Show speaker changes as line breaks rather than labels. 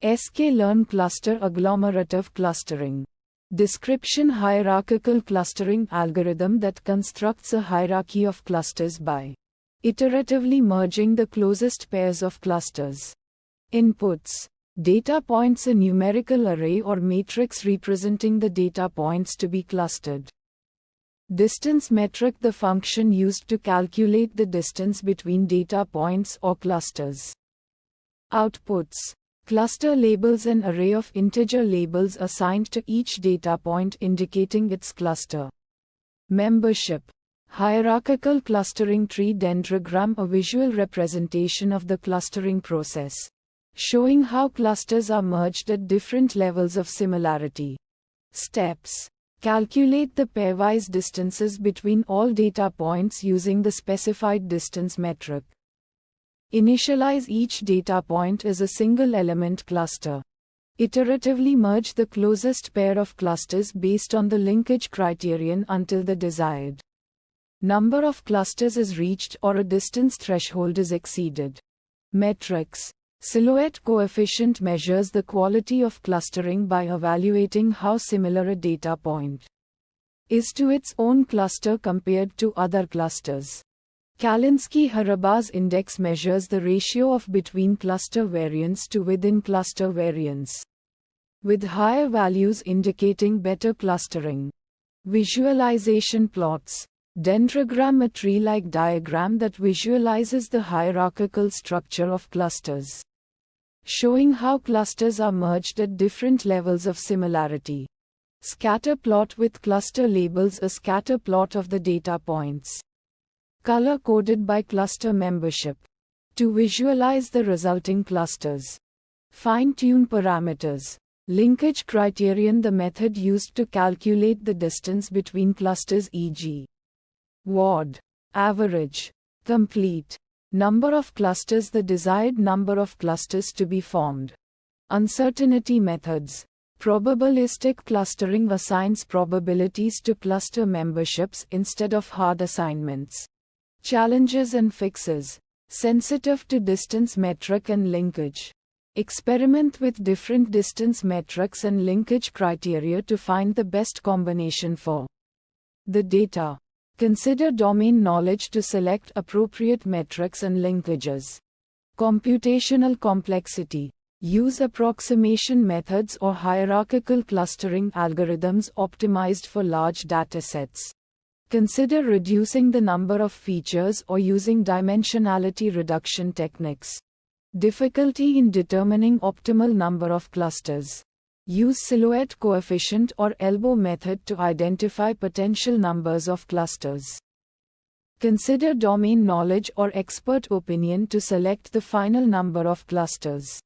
sklearn cluster agglomerative clustering. Description: hierarchical clustering algorithm that constructs a hierarchy of clusters by iteratively merging the closest pairs of clusters. Inputs: data points, a numerical array or matrix representing the data points to be clustered. Distance metric, the function used to calculate the distance between data points or clusters. Outputs: cluster labels, an array of integer labels assigned to each data point indicating its cluster. Membership: hierarchical clustering tree dendrogram, a visual representation of the clustering process, showing how clusters are merged at different levels of similarity. Steps: calculate the pairwise distances between all data points using the specified distance metric. Initialize each data point as a single element cluster. Iteratively merge the closest pair of clusters based on the linkage criterion until the desired number of clusters is reached or a distance threshold is exceeded. Metrics: silhouette coefficient measures the quality of clustering by evaluating how similar a data point is to its own cluster compared to other clusters. Kalinske-Haraba's index measures the ratio of between cluster variance to within cluster variance, with higher values indicating better clustering. Visualization plots: dendrogram, a tree-like diagram that visualizes the hierarchical structure of clusters, showing how clusters are merged at different levels of similarity. Scatter plot with cluster labels, a scatter plot of the data points, color-coded by cluster membership, to visualize the resulting clusters. Fine-tune parameters: linkage criterion, the method used to calculate the distance between clusters, e.g. WOD, average, complete, number of clusters, the desired number of clusters to be formed. Uncertainty methods: probabilistic clustering assigns probabilities to cluster memberships instead of hard assignments. Challenges and fixes: sensitive to distance metric and linkage. Experiment with different distance metrics and linkage criteria to find the best combination for the data. Consider domain knowledge to select appropriate metrics and linkages. Computational complexity: use approximation methods or hierarchical clustering algorithms optimized for large datasets. Consider reducing the number of features or using dimensionality reduction techniques. Difficulty in determining optimal number of clusters. Use silhouette coefficient or elbow method to identify potential numbers of clusters. Consider domain knowledge or expert opinion to select the final number of clusters.